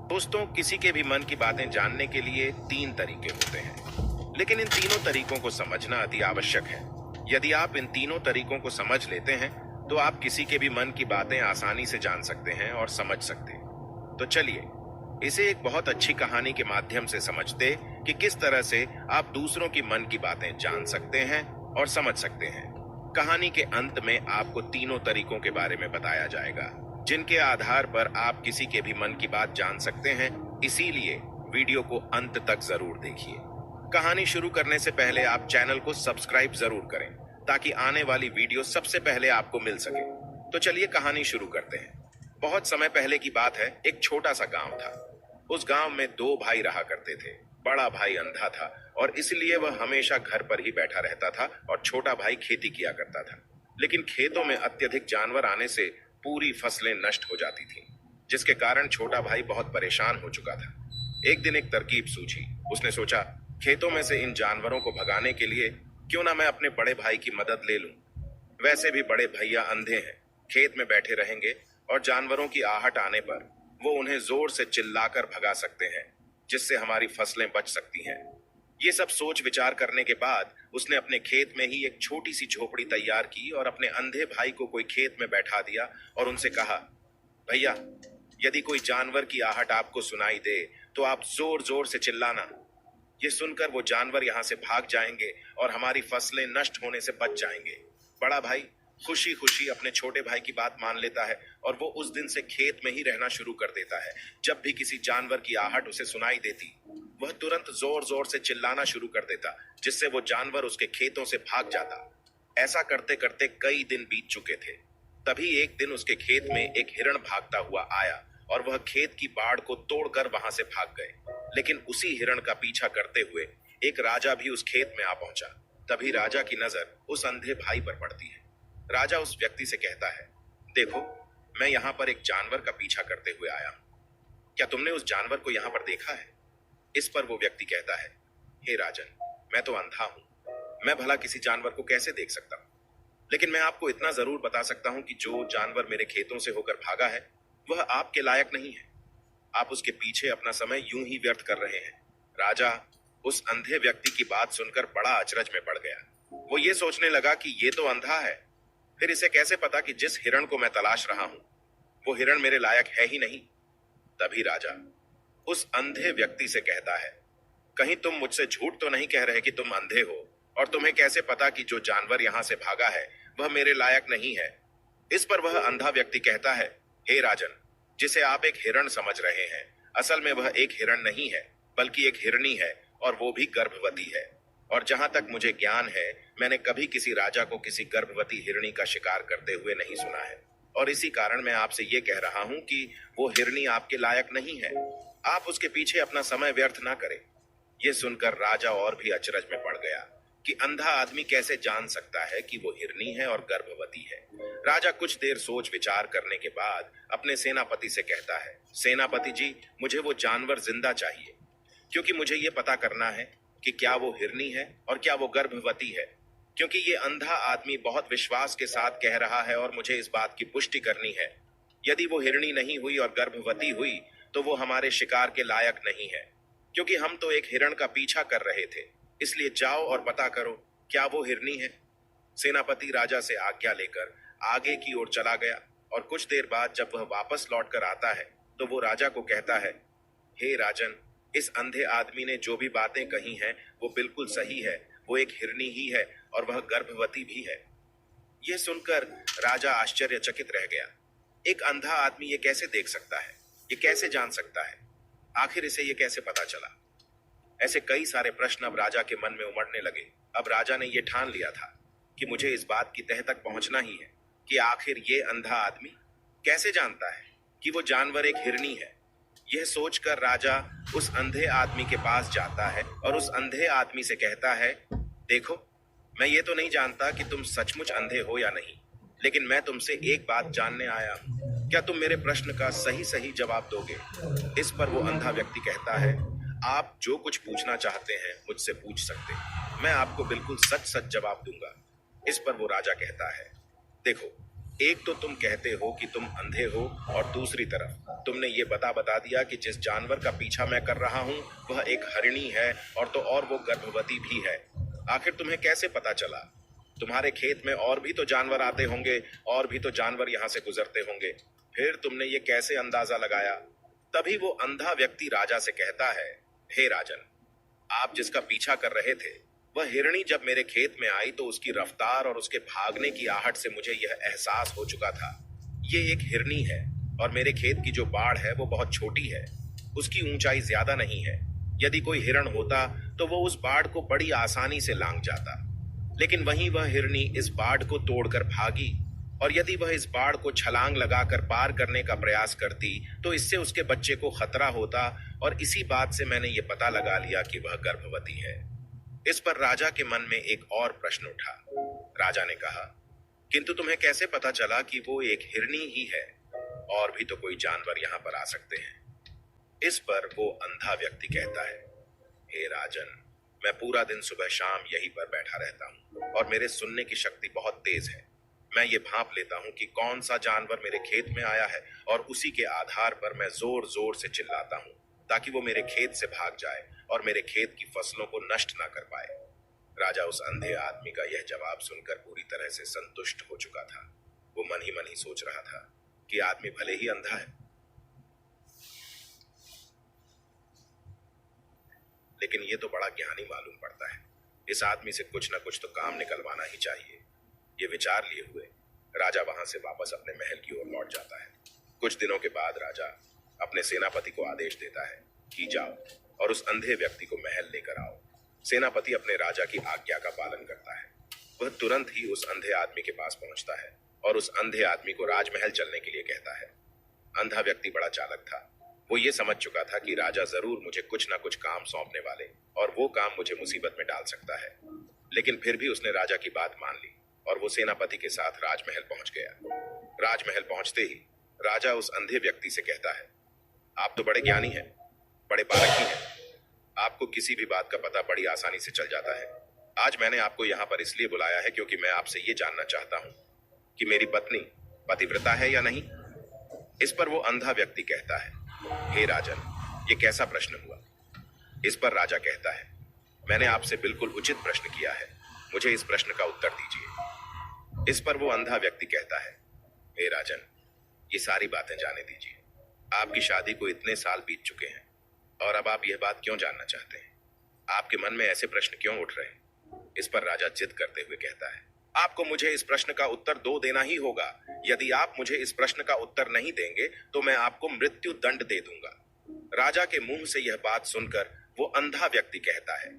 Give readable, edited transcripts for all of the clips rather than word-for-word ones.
दोस्तों, किसी के भी मन की बातें जानने के लिए तीन तरीके होते हैं, लेकिन इन तीनों तरीकों को समझना अति आवश्यक है। यदि आप इन तीनों तरीकों को समझ लेते हैं, तो आप किसी के भी मन की बातें आसानी से जान सकते हैं और समझ सकते हैं। तो चलिए, इसे एक बहुत अच्छी कहानी के माध्यम से समझते कि किस तरह से आप दूसरों की मन की बातें जान सकते हैं और समझ सकते हैं। कहानी के अंत में आपको तीनों तरीकों के बारे में बताया जाएगा, जिनके आधार पर आप किसी के भी मन की बात जान सकते हैं। इसीलिए वीडियो को अंत तक जरूर देखिए। कहानी शुरू करने से पहले आप चैनल को सब्सक्राइब जरूर करें, ताकि आने वाली वीडियो सबसे पहले आपको मिल सके। तो चलिए कहानी शुरू करते हैं। बहुत समय पहले की बात है। एक छोटा सा गांव था। उस गांव में दो भाई रहा करते थे। बड़ा भाई अंधा था और इसलिए वह हमेशा घर पर ही बैठा रहता था और छोटा भाई खेती किया करता था। लेकिन खेतों में अत्यधिक जानवर आने से पूरी फसलें नष्ट हो जाती थीं, जिसके कारण छोटा भाई बहुत परेशान हो चुका था। एक दिन एक तरकीब सूझी। उसने सोचा, खेतों में से इन जानवरों को भगाने के लिए क्यों ना मैं अपने बड़े भाई की मदद ले लूं। वैसे भी बड़े भैया अंधे हैं, खेत में बैठे रहेंगे और जानवरों की आहट आने पर वो उन्हें जोर से चिल्लाकर भगा सकते हैं, जिससे हमारी फसलें बच सकती हैं। ये सब सोच विचार करने के बाद उसने अपने खेत में ही एक छोटी सी झोपड़ी तैयार की और अपने अंधे भाई को कोई खेत में बैठा दिया और उनसे कहा, भैया, यदि कोई जानवर की आहट आपको सुनाई दे तो आप जोर जोर से चिल्लाना। ये सुनकर वो जानवर यहाँ से भाग जाएंगे और हमारी फसलें नष्ट होने से बच जाएंगे। बड़ा भाई खुशी खुशी अपने छोटे भाई की बात मान लेता है और वो उस दिन से खेत में ही रहना शुरू कर देता है। जब भी किसी जानवर की आहट उसे सुनाई देती, वह तुरंत जोर जोर से चिल्लाना शुरू कर देता, जिससे वो जानवर उसके खेतों से भाग जाता। ऐसा करते करते कई दिन बीत चुके थे। तभी एक दिन उसके खेत में एक हिरण भागता हुआ आया और वह खेत की बाड़ को तोड़कर वहां से भाग गए। लेकिन उसी हिरण का पीछा करते हुए एक राजा भी उस खेत में आ पहुंचा। तभी राजा की नजर उस अंधे भाई पर पड़ती है। राजा उस व्यक्ति से कहता है, देखो, मैं यहाँ पर एक जानवर का पीछा करते हुए आया हूँ। क्या तुमने उस जानवर को यहाँ पर देखा है? इस पर वो व्यक्ति कहता है, हे राजन, मैं तो अंधा हूं, मैं भला किसी जानवर को कैसे देख सकता हूं? लेकिन मैं आपको इतना जरूर बता सकता हूं कि जो जानवर मेरे खेतों से होकर भागा है, वह आपके लायक नहीं है। आप उसके पीछे अपना समय यूं ही व्यर्थ कर रहे हैं। राजा उस अंधे व्यक्ति की बात सुनकर बड़ा अचरज में पड़ गया। वो ये सोचने लगा कि ये तो अंधा है, फिर इसे कैसे पता कि जिस हिरण को मैं तलाश रहा हूं, वो हिरण मेरे लायक है ही नहीं। तभी राजा उस अंधे व्यक्ति से कहता है, कहीं तुम मुझसे झूठ तो नहीं कह रहे कि तुम अंधे हो, और तुम्हें कैसे पता कि जो जानवर यहां से भागा है वह मेरे लायक नहीं है? इस पर वह अंधा व्यक्ति कहता है, हे राजन, जिसे आप एक हिरण समझ रहे हैं, असल में वह एक हिरण नहीं है, बल्कि एक हिरनी है, और वो भी गर्भवती है। और जहां तक मुझे ज्ञान है, मैंने कभी किसी राजा को किसी गर्भवती हिरनी का शिकार करते हुए नहीं सुना है। और इसी कारण मैं आपसे ये कह रहा हूं कि वो हिरनी आपके लायक नहीं है। आप उसके पीछे अपना समय व्यर्थ ना करें। यह सुनकर राजा और भी अचरज में पड़ गया कि अंधा आदमी कैसे जान सकता है कि वो हिरनी है और गर्भवती है। राजा कुछ देर सोच विचार करने के बाद अपने सेनापति से कहता है, सेनापति जी, मुझे वो जानवर जिंदा चाहिए, क्योंकि मुझे ये पता करना है कि क्या वो हिरनी है और क्या वो गर्भवती है। क्योंकि ये अंधा आदमी बहुत विश्वास के साथ कह रहा है और मुझे इस बात की पुष्टि करनी है। यदि वो हिरनी नहीं हुई और गर्भवती हुई तो वो हमारे शिकार के लायक नहीं है, क्योंकि हम तो एक हिरण का पीछा कर रहे थे। इसलिए जाओ और पता करो, क्या वो हिरनी है? सेनापति राजा से आज्ञा लेकर आगे की ओर चला गया और कुछ देर बाद जब वह वापस लौट कर आता है तो वो राजा को कहता है, हे राजन, इस अंधे आदमी ने जो भी बातें कही हैं वो बिल्कुल सही है। वो एक हिरनी ही है और वह गर्भवती भी है। यह सुनकर राजा आश्चर्यचकित रह गया। एक अंधा आदमी ये कैसे देख सकता है? ये कैसे जान सकता है? आखिर इसे ये कैसे पता चला? ऐसे कई सारे प्रश्न अब राजा के मन में उमड़ने लगे। अब राजा ने यह ठान लिया था कि मुझे इस बात की तह तक पहुंचना ही है कि आखिर ये अंधा आदमी कैसे जानता है कि वो जानवर एक हिरनी है। यह सोचकर राजा उस अंधे आदमी के पास जाता है और उस अंधे आदमी से कहता है, देखो, मैं ये तो नहीं जानता कि तुम सचमुच अंधे हो या नहीं, लेकिन मैं तुमसे एक बात जानने आया हूं। क्या तुम मेरे प्रश्न का सही सही जवाब दोगे? इस पर वो अंधा व्यक्ति कहता है, आप जो कुछ पूछना चाहते हैं मुझसे पूछ सकते हैं, मैं आपको बिल्कुल सच सच जवाब दूंगा। इस पर वो राजा कहता है, देखो, एक तो तुम कहते हो कि तुम अंधे हो, और दूसरी तरफ तुमने ये बता बता दिया कि जिस जानवर का पीछा मैं कर रहा हूं वह एक हरिणी है, और तो और वो गर्भवती भी है। आखिर तुम्हें कैसे पता चला? तुम्हारे खेत में और भी तो जानवर आते होंगे, और भी तो जानवर यहाँ से गुजरते होंगे। फिर तुमने ये कैसे अंदाजा लगाया? तभी वो अंधा व्यक्ति राजा से कहता है, हे राजन, आप जिसका पीछा कर रहे थे वह हिरणी जब मेरे खेत में आई तो उसकी रफ्तार और उसके भागने की आहट से मुझे यह एहसास हो चुका था। ये एक हिरणी है, और मेरे खेत की जो बाड़ है वो बहुत छोटी है। उसकी ऊंचाई ज्यादा नहीं है। यदि कोई हिरण होता तो वो उस बाड़ को बड़ी आसानी से लांघ जाता, लेकिन वहीं वह हिरनी इस बाड़ को तोड़कर भागी, और यदि वह इस बाड़ को छलांग लगाकर पार करने का प्रयास करती तो इससे उसके बच्चे को खतरा होता, और इसी बात से मैंने ये पता लगा लिया कि वह गर्भवती है। इस पर राजा के मन में एक और प्रश्न उठा। राजा ने कहा, किंतु तुम्हें कैसे पता चला कि वो एक हिरनी ही है? और भी तो कोई जानवर यहाँ पर आ सकते हैं। इस पर वो अंधा व्यक्ति कहता है, हे राजन, मैं पूरा दिन सुबह शाम यहीं पर बैठा रहता हूँ, और मेरे सुनने की शक्ति बहुत तेज है। मैं ये भांप लेता हूँ कि कौन सा जानवर मेरे खेत में आया है, और उसी के आधार पर मैं जोर जोर से चिल्लाता हूँ ताकि वो मेरे खेत से भाग जाए और मेरे खेत की फसलों को नष्ट ना कर पाए। राजा उस अंधे आदमी का यह जवाब सुनकर पूरी तरह से संतुष्ट हो चुका था। वो मन ही सोच रहा था कि आदमी भले ही अंधा है, लेकिन ये तो बड़ा ज्ञानी मालूम पड़ता है। इस आदमी से कुछ न कुछ तो काम निकलवाना ही चाहिए। ये विचार लिए हुए राजा वहां से वापस अपने महल की ओर लौट जाता है। कुछ दिनों के बाद राजा अपने सेनापति को आदेश देता है कि जाओ और उस अंधे व्यक्ति को महल लेकर आओ। सेनापति अपने राजा की आज्ञा का पालन करता है। वह तुरंत ही उस अंधे आदमी के पास पहुंचता है और उस अंधे आदमी को राजमहल चलने के लिए कहता है। अंधा व्यक्ति बड़ा चालाक था। वो ये समझ चुका था कि राजा जरूर मुझे कुछ ना कुछ काम सौंपने वाले, और वो काम मुझे मुसीबत में डाल सकता है। लेकिन फिर भी उसने राजा की बात मान ली और वो सेनापति के साथ राजमहल पहुंच गया। राजमहल पहुंचते ही राजा उस अंधे व्यक्ति से कहता है, आप तो बड़े ज्ञानी हैं, बड़े पारखी हैं। आपको किसी भी बात का पता बड़ी आसानी से चल जाता है। आज मैंने आपको यहाँ पर इसलिए बुलाया है क्योंकि मैं आपसे ये जानना चाहता हूँ कि मेरी पत्नी पतिव्रता है या नहीं। इस पर वो अंधा व्यक्ति कहता है, हे राजन, ये कैसा प्रश्न हुआ? इस पर राजा कहता है, मैंने आपसे बिल्कुल उचित प्रश्न किया है, मुझे इस प्रश्न का उत्तर दीजिए। इस पर वो अंधा व्यक्ति कहता है, हे राजन, ये सारी बातें जाने दीजिए। आपकी शादी को इतने साल बीत चुके हैं, और अब आप यह बात क्यों जानना चाहते हैं? आपके मन में ऐसे प्रश्न क्यों उठ रहे हैं? इस पर राजा जिद करते हुए कहता है, आपको मुझे इस प्रश्न का उत्तर दो देना ही होगा। यदि आप मुझे इस प्रश्न का उत्तर नहीं देंगे तो मैं आपको मृत्यु दंड दे दूंगा। राजा के मुंह से यह बात सुनकर वो अंधा व्यक्ति कहता है,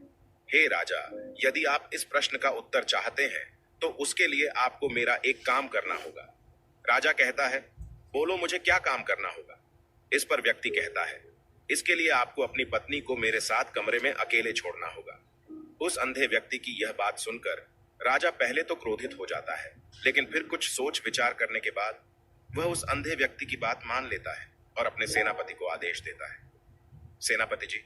हे राजा, यदि आप इस प्रश्न का उत्तर चाहते हैं तो उसके लिए आपको मेरा एक काम करना होगा। राजा कहता है, बोलो, मुझे क्या काम करना होगा? इस पर व्यक्ति कहता है, इसके लिए आपको अपनी पत्नी को मेरे साथ कमरे में अकेले छोड़ना होगा। उस अंधे व्यक्ति की यह बात सुनकर राजा पहले तो क्रोधित हो जाता है, लेकिन फिर कुछ सोच विचार करने के बाद वह उस अंधे व्यक्ति की बात मान लेता है और अपने सेनापति को आदेश देता है, सेनापति जी,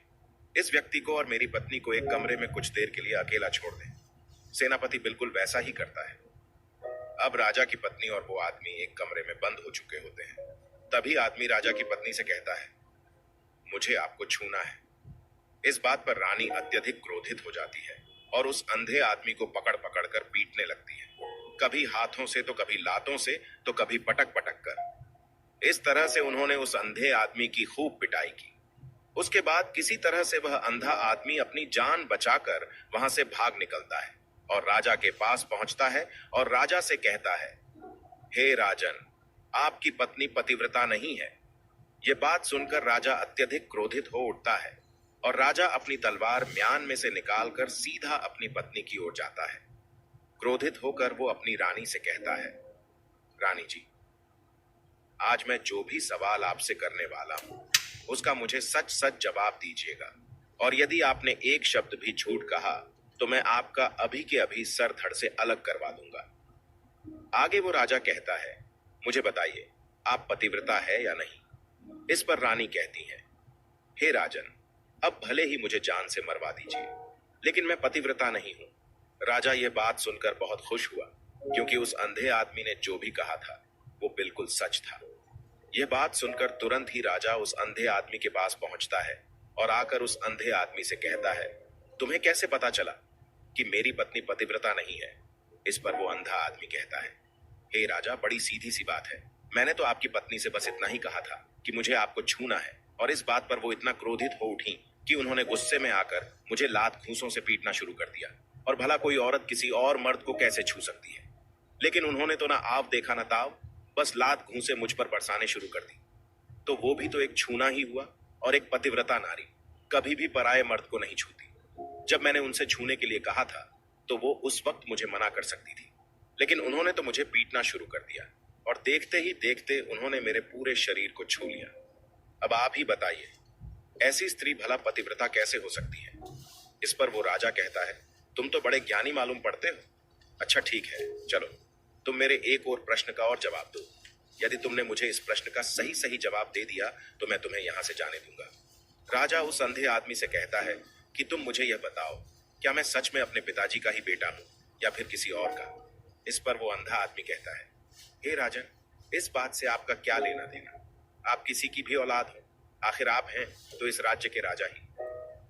इस व्यक्ति को और मेरी पत्नी को एक कमरे में कुछ देर के लिए अकेला छोड़ दें। सेनापति बिल्कुल वैसा ही करता है। अब राजा की पत्नी और वो आदमी एक कमरे में बंद हो चुके होते हैं। तभी आदमी राजा की पत्नी से कहता है, मुझे आपको छूना है। इस बात पर रानी अत्यधिक क्रोधित हो जाती है और उस अंधे आदमी को पकड़ पकड़ कर पीटने लगती है, कभी हाथों से तो कभी लातों से तो कभी पटक पटक कर। इस तरह से उन्होंने उस अंधे आदमी की खूब पिटाई की। उसके बाद किसी तरह से वह अंधा आदमी अपनी जान बचाकर वहां से भाग निकलता है और राजा के पास पहुंचता है और राजा से कहता है, हे राजन, आपकी पत्नी पतिव्रता नहीं है। यह बात सुनकर राजा अत्यधिक क्रोधित हो उठता है और राजा अपनी तलवार म्यान में से निकालकर सीधा अपनी पत्नी की ओर जाता है। क्रोधित होकर वो अपनी रानी से कहता है, रानी जी, आज मैं जो भी सवाल आपसे करने वाला हूं उसका मुझे सच सच जवाब दीजिएगा, और यदि आपने एक शब्द भी झूठ कहा तो मैं आपका अभी के अभी सर धड़ से अलग करवा दूंगा। आगे वो राजा कहता है, मुझे बताइए, आप पतिव्रता है या नहीं? इस पर रानी कहती है, हे राजन, अब भले ही मुझे जान से मरवा दीजिए, लेकिन मैं पतिव्रता नहीं हूं। राजा यह बात सुनकर बहुत खुश हुआ, क्योंकि उस अंधे आदमी ने जो भी कहा था वो बिल्कुल सच था। यह बात सुनकर तुरंत ही राजा उस अंधे आदमी के पास पहुंचता है और आकर उस अंधे आदमी से कहता है, तुम्हें कैसे पता चला कि मेरी पत्नी पतिव्रता नहीं है? इस पर वो अंधा आदमी कहता है, हे राजा, बड़ी सीधी सी बात है। मैंने तो आपकी पत्नी से बस इतना ही कहा था कि मुझे आपको छूना है, और इस बात पर वो इतना क्रोधित हो उठी कि उन्होंने गुस्से में आकर मुझे लात घूंसों से पीटना शुरू कर दिया। और भला कोई औरत किसी और मर्द को कैसे छू सकती है? लेकिन उन्होंने तो ना आव देखा ना ताव, बस लात घूंसे मुझ पर बरसाने शुरू कर दी। तो वो भी तो एक छूना ही हुआ, और एक पतिव्रता नारी कभी भी पराये मर्द को नहीं छूती। जब मैंने उनसे छूने के लिए कहा था तो वो उस वक्त मुझे मना कर सकती थी, लेकिन उन्होंने तो मुझे पीटना शुरू कर दिया, और देखते ही देखते उन्होंने मेरे पूरे शरीर को छू लिया। अब आप ही बताइए, ऐसी स्त्री भला पतिव्रता कैसे हो सकती है? इस पर वो राजा कहता है, तुम तो बड़े ज्ञानी मालूम पड़ते हो। अच्छा ठीक है, चलो तुम मेरे एक और प्रश्न का और जवाब दो। यदि तुमने मुझे इस प्रश्न का सही सही जवाब दे दिया तो मैं तुम्हें यहां से जाने दूंगा। राजा उस अंधे आदमी से कहता है कि तुम मुझे यह बताओ, क्या मैं सच में अपने पिताजी का ही बेटा हूं या फिर किसी और का? इस पर वो अंधा आदमी कहता है, हे राजन, इस बात से आपका क्या लेना देना? आप किसी की भी औलाद हो, आखिर आप हैं तो इस राज्य के राजा ही,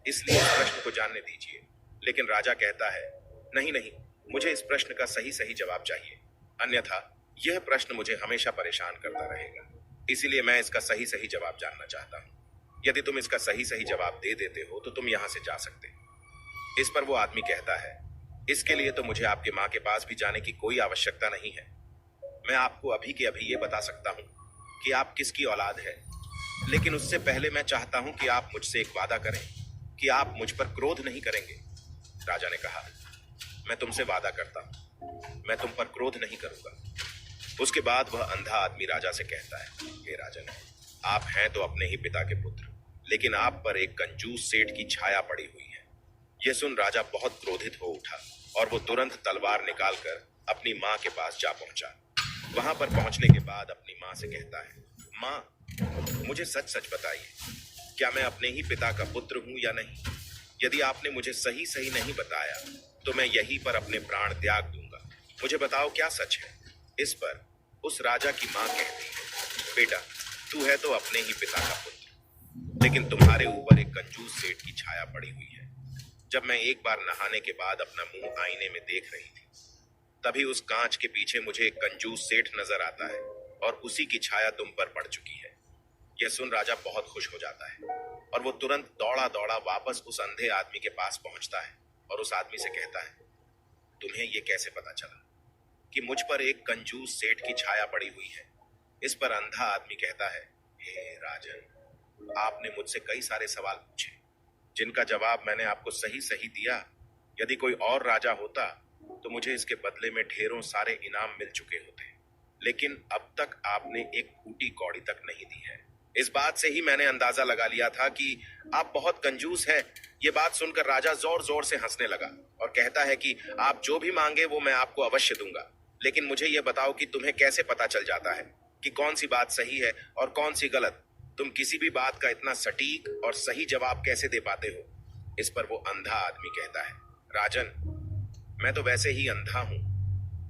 इसलिए इस प्रश्न को जानने दीजिए। लेकिन राजा कहता है, नहीं नहीं, मुझे इस प्रश्न का सही सही जवाब चाहिए, अन्यथा यह प्रश्न मुझे हमेशा परेशान करता रहेगा। इसीलिए मैं इसका सही सही जवाब जानना चाहता हूँ। यदि तुम इसका सही सही जवाब दे देते हो तो तुम यहाँ से जा सकते हो। इस पर वो आदमी कहता है, इसके लिए तो मुझे आपके माँ के पास भी जाने की कोई आवश्यकता नहीं है। मैं आपको अभी के अभी ये बता सकता हूँ कि आप किसकी औलाद है, लेकिन उससे पहले मैं चाहता हूँ कि आप मुझसे एक वादा करें कि आप मुझ पर क्रोध नहीं करेंगे। राजा ने कहा, मैं तुमसे वादा करता हूं, मैं तुम पर क्रोध नहीं करूंगा। उसके बाद वह अंधा आदमी राजा से कहता है, हे राजन, आप हैं तो अपने ही पिता के पुत्र, लेकिन आप पर एक कंजूस सेठ की छाया पड़ी हुई है। यह सुन राजा बहुत क्रोधित हो उठा और वो तुरंत तलवार निकालकर अपनी माँ के पास जा पहुंचा। वहां पर पहुंचने के बाद अपनी माँ से कहता है, माँ, मुझे सच सच बताइए, क्या मैं अपने ही पिता का पुत्र हूं या नहीं? यदि आपने मुझे सही सही नहीं बताया तो मैं यहीं पर अपने प्राण त्याग दूंगा। मुझे बताओ क्या सच है? इस पर उस राजा की मां कहती है, बेटा, तू है तो अपने ही पिता का पुत्र, लेकिन तुम्हारे ऊपर एक कंजूस सेठ की छाया पड़ी हुई है। जब मैं एक बार नहाने के बाद अपना मुंह आईने में देख रही थी, तभी उस कांच के पीछे मुझे एक कंजूस सेठ नजर आता है, और उसी की छाया तुम पर पड़ चुकी है। यह सुन राजा बहुत खुश हो जाता है और वो तुरंत दौड़ा दौड़ा वापस उस अंधे आदमी के पास पहुंचता है और उस आदमी से कहता है, तुम्हें यह कैसे पता चला कि मुझ पर एक कंजूस सेठ की छाया पड़ी हुई है? इस पर अंधा आदमी कहता है, हे राजन, आपने मुझसे कई सारे सवाल पूछे जिनका जवाब मैंने आपको सही सही दिया। यदि कोई और राजा होता तो मुझे इसके बदले में ढेरों सारे इनाम मिल चुके होते, लेकिन अब तक आपने एक फूटी कौड़ी तक नहीं दी है। इस बात से ही मैंने अंदाजा लगा लिया था कि आप बहुत कंजूस हैं। ये बात सुनकर राजा जोर जोर से हंसने लगा और कहता है कि आप जो भी मांगे वो मैं आपको अवश्य दूंगा, लेकिन मुझे ये बताओ कि तुम्हें कैसे पता चल जाता है कि कौन सी बात सही है और कौन सी गलत? तुम किसी भी बात का इतना सटीक और सही जवाब कैसे दे पाते हो? इस पर वो अंधा आदमी कहता है, राजन, मैं तो वैसे ही अंधा हूं।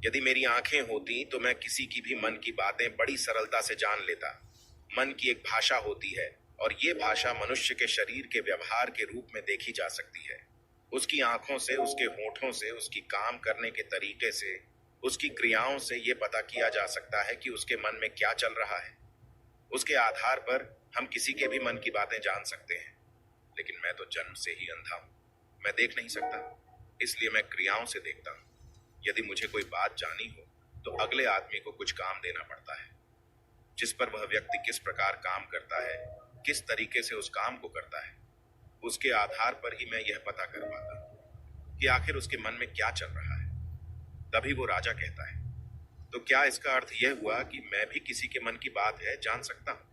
यदि मेरी आंखें होती तो मैं किसी की भी मन की बातें बड़ी सरलता से जान लेता। मन की एक भाषा होती है और ये भाषा मनुष्य के शरीर के व्यवहार के रूप में देखी जा सकती है। उसकी आंखों से, उसके होठों से, उसकी काम करने के तरीके से, उसकी क्रियाओं से ये पता किया जा सकता है कि उसके मन में क्या चल रहा है। उसके आधार पर हम किसी के भी मन की बातें जान सकते हैं। लेकिन मैं तो जन्म से ही अंधा हूं, मैं देख नहीं सकता, इसलिए मैं क्रियाओं से देखता हूं। यदि मुझे कोई बात जानी हो तो अगले आदमी को कुछ काम देना पड़ता है, जिस पर वह व्यक्ति किस प्रकार काम करता है, किस तरीके से उस काम को करता है, उसके आधार पर ही मैं यह पता कर पाता हूं कि आखिर उसके मन में क्या चल रहा है। तभी वो राजा कहता है, तो क्या इसका अर्थ यह हुआ कि मैं भी किसी के मन की बात है जान सकता हूं?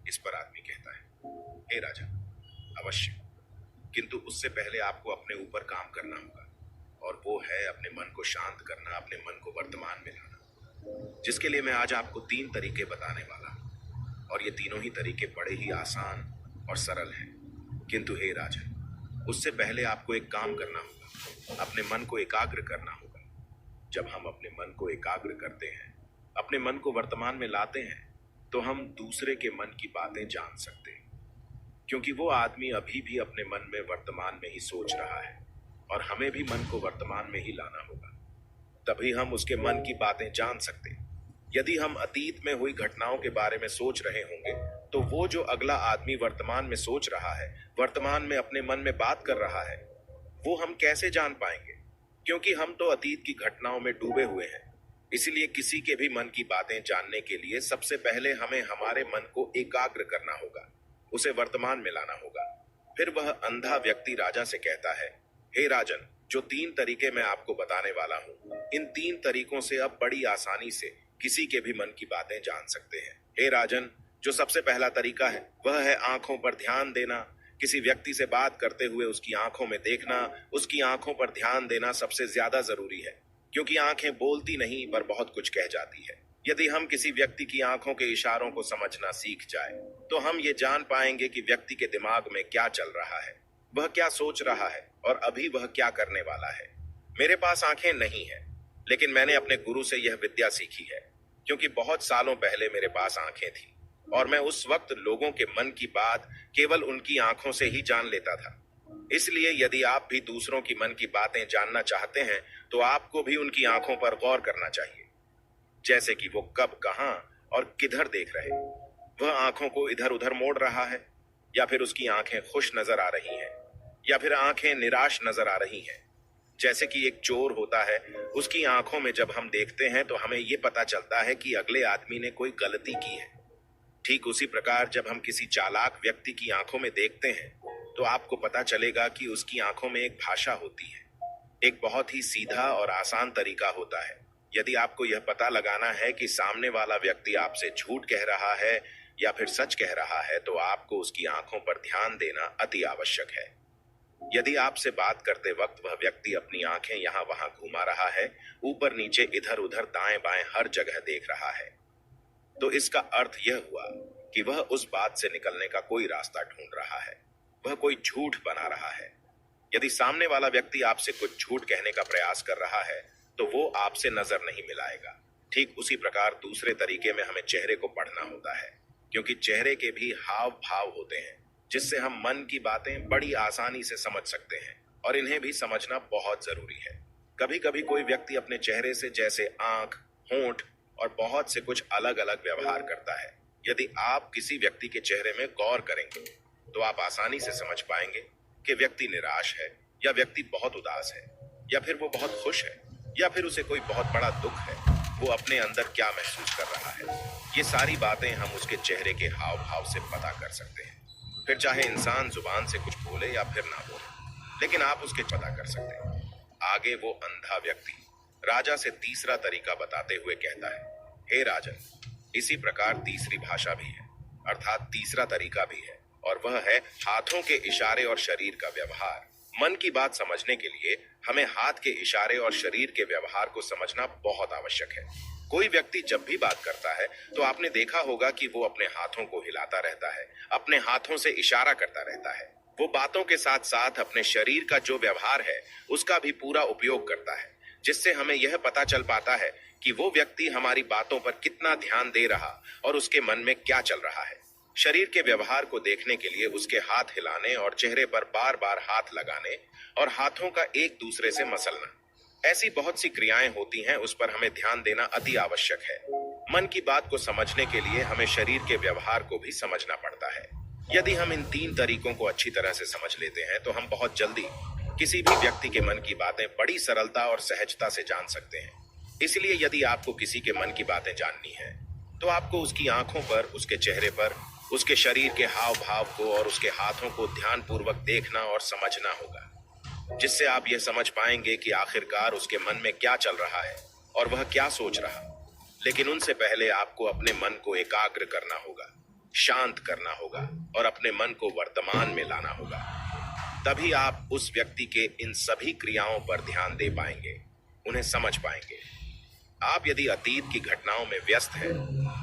इस पर आदमी कहता है, हे राजा, अवश्य, किंतु उससे पहले आपको अपने ऊपर काम करना होगा, और वो है अपने मन को शांत करना, अपने मन को वर्तमान में लाना, जिसके लिए मैं आज आपको 3 तरीके बताने वाला हूं। और ये तीनों ही तरीके बड़े ही आसान और सरल हैं। किंतु हे राजन, उससे पहले आपको एक काम करना होगा, अपने मन को एकाग्र करना होगा। जब हम अपने मन को एकाग्र करते हैं अपने मन को वर्तमान में लाते हैं तो हम दूसरे के मन की बातें जान सकते हैं, क्योंकि वो आदमी अभी भी अपने मन में वर्तमान में ही सोच रहा है और हमें भी मन को वर्तमान में ही लाना होगा, तभी हम उसके मन की बातें जान सकते हैं। यदि हम अतीत में हुई घटनाओं के बारे में सोच रहे होंगे तो वो जो अगला आदमी वर्तमान में सोच रहा है, वर्तमान में अपने मन में बात कर रहा है, वो हम कैसे जान पाएंगे? क्योंकि हम तो अतीत की घटनाओं में डूबे हुए हैं। इसलिए किसी के भी मन की बातें जानने के लिए सबसे पहले हमें हमारे मन को एकाग्र करना होगा, उसे वर्तमान में लाना होगा। फिर वह अंधा व्यक्ति राजा से कहता है, हे राजन, जो 3 तरीके मैं आपको बताने वाला हूँ, इन 3 तरीकों से अब बड़ी आसानी से किसी के भी मन की बातें जान सकते हैं। हे राजन, जो सबसे पहला तरीका है वह है आंखों पर ध्यान देना। किसी व्यक्ति से बात करते हुए उसकी आंखों में देखना, उसकी आंखों पर ध्यान देना सबसे ज्यादा जरूरी है, क्योंकि आंखें बोलती नहीं पर बहुत कुछ कह जाती है। यदि हम किसी व्यक्ति की आंखों के इशारों को समझना सीख जाए तो हम ये जान पाएंगे कि व्यक्ति के दिमाग में क्या चल रहा है, वह क्या सोच रहा है और अभी वह क्या करने वाला है। मेरे पास आंखें नहीं है, लेकिन मैंने अपने गुरु से यह विद्या सीखी है, क्योंकि बहुत सालों पहले मेरे पास आंखें थी और मैं उस वक्त लोगों के मन की बात केवल उनकी आंखों से ही जान लेता था। इसलिए यदि आप भी दूसरों की मन की बातें जानना चाहते हैं तो आपको भी उनकी आंखों पर गौर करना चाहिए, जैसे कि वो कब, कहां और किधर देख रहे। वह आंखों को इधर उधर मोड़ रहा है, या फिर उसकी आंखें खुश नजर आ रही हैं, या फिर आंखें निराश नजर आ रही हैं। जैसे कि एक चोर होता है, उसकी आंखों में जब हम देखते हैं तो हमें यह पता चलता है कि अगले आदमी ने कोई गलती की है। ठीक उसी प्रकार जब हम किसी चालाक व्यक्ति की आंखों में देखते हैं तो आपको पता चलेगा कि उसकी आंखों में एक भाषा होती है। एक बहुत ही सीधा और आसान तरीका होता है। यदि आपको यह पता लगाना है कि सामने वाला व्यक्ति आपसे झूठ कह रहा है या फिर सच कह रहा है, तो आपको उसकी आंखों पर ध्यान देना अति आवश्यक है। यदि आपसे बात करते वक्त वह व्यक्ति अपनी आंखें यहाँ वहां घुमा रहा है, ऊपर नीचे इधर उधर दाएं बाएं हर जगह देख रहा है, तो इसका अर्थ यह हुआ कि वह उस बात से निकलने का कोई रास्ता ढूंढ रहा है, वह कोई झूठ बना रहा है। यदि सामने वाला व्यक्ति आपसे कुछ झूठ कहने का प्रयास कर रहा है तो वो आपसे नजर नहीं मिलाएगा। ठीक उसी प्रकार दूसरे तरीके में हमें चेहरे को पढ़ना होता है, क्योंकि चेहरे के भी हाव भाव होते हैं जिससे हम मन की बातें बड़ी आसानी से समझ सकते हैं, और इन्हें भी समझना बहुत जरूरी है। कभी कभी कोई व्यक्ति अपने चेहरे से जैसे आंख, होंठ और बहुत से कुछ अलग अलग व्यवहार करता है। यदि आप किसी व्यक्ति के चेहरे में गौर करेंगे तो आप आसानी से समझ पाएंगे कि व्यक्ति निराश है, या व्यक्ति बहुत उदास है, या फिर वो बहुत खुश है, या फिर उसे कोई बहुत बड़ा दुख है। वो अपने अंदर क्या महसूस कर रहा है, ये सारी बातें हम उसके चेहरे के हाव भाव से पता कर सकते हैं। फिर चाहे इंसान जुबान से कुछ बोले या फिर ना बोले, लेकिन आप उसके पता कर सकते हैं। आगे वो अंधा व्यक्ति राजा से तीसरा तरीका बताते हुए कहता है, हे राजन, इसी प्रकार तीसरी भाषा भी है, अर्थात तीसरा तरीका भी है, और वह है हाथों के इशारे और शरीर का व्यवहार। मन की बात समझने के लिए हमें हाथ के इशारे और शरीर के व्यवहार को समझना बहुत आवश्यक है। कोई व्यक्ति जब भी बात करता है तो आपने देखा होगा कि वो अपने हाथों को हिलाता रहता है, अपने हाथों से इशारा करता रहता है। वो बातों के साथ साथ अपने शरीर का जो व्यवहार है उसका भी पूरा उपयोग करता है, जिससे हमें यह पता चल पाता है कि वो व्यक्ति हमारी बातों पर कितना ध्यान दे रहा और उसके मन में क्या चल रहा है। शरीर के व्यवहार को देखने के लिए उसके हाथ हिलाने और चेहरे पर बार बार हाथ लगाने और हाथों का एक दूसरे से मसलना, ऐसी बहुत सी क्रियाएं होती हैं, उस पर हमें ध्यान देना अति आवश्यक है। मन की बात को समझने के लिए हमें शरीर के व्यवहार को भी समझना पड़ता है। यदि हम इन 3 तरीकों को अच्छी तरह से समझ लेते हैं तो हम बहुत जल्दी किसी भी व्यक्ति के मन की बातें बड़ी सरलता और सहजता से जान सकते हैं। इसलिए यदि आपको किसी के मन की बातें जाननी है तो आपको उसकी आंखों पर, उसके चेहरे पर, उसके शरीर के हाव भाव को और उसके हाथों को ध्यानपूर्वक देखना और समझना होगा, जिससे आप यह समझ पाएंगे कि आखिरकार उसके मन में क्या चल रहा है और वह क्या सोच रहा। लेकिन उनसे पहले आपको अपने मन को एकाग्र करना होगा, शांत करना होगा और अपने मन को वर्तमान में लाना होगा। तभी आप उस व्यक्ति के इन सभी क्रियाओं पर ध्यान दे पाएंगे, उन्हें समझ पाएंगे। आप यदि अतीत की घटनाओं में व्यस्त हैं,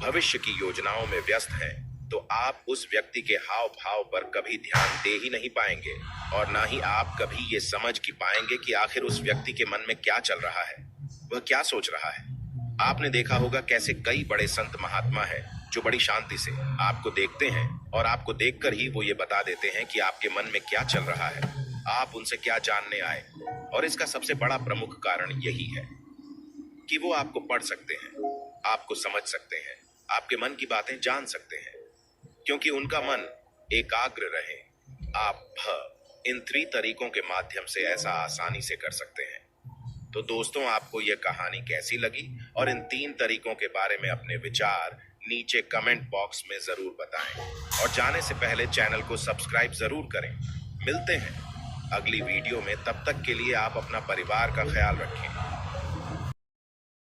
भविष्य की योजनाओं में व्यस्त हैं, तो आप उस व्यक्ति के हाव भाव पर कभी ध्यान दे ही नहीं पाएंगे, और ना ही आप कभी ये समझ की पाएंगे कि आखिर उस व्यक्ति के मन में क्या चल रहा है, वह क्या सोच रहा है। आपने देखा होगा कैसे कई बड़े संत महात्मा हैं जो बड़ी शांति से आपको देखते हैं और आपको देखकर ही वो ये बता देते हैं कि आपके मन में क्या चल रहा है, आप उनसे क्या जानने आए। और इसका सबसे बड़ा प्रमुख कारण यही है कि वो आपको पढ़ सकते हैं, आपको समझ सकते हैं, आपके मन की बातें जान सकते हैं, क्योंकि उनका मन एकाग्र रहे। आप इन 3 तरीकों के माध्यम से ऐसा आसानी से कर सकते हैं। तो दोस्तों, आपको यह कहानी कैसी लगी और इन 3 तरीकों के बारे में अपने विचार नीचे कमेंट बॉक्स में जरूर बताएं। और जाने से पहले चैनल को सब्सक्राइब जरूर करें। मिलते हैं अगली वीडियो में, तब तक के लिए आप अपना परिवार का ख्याल रखें।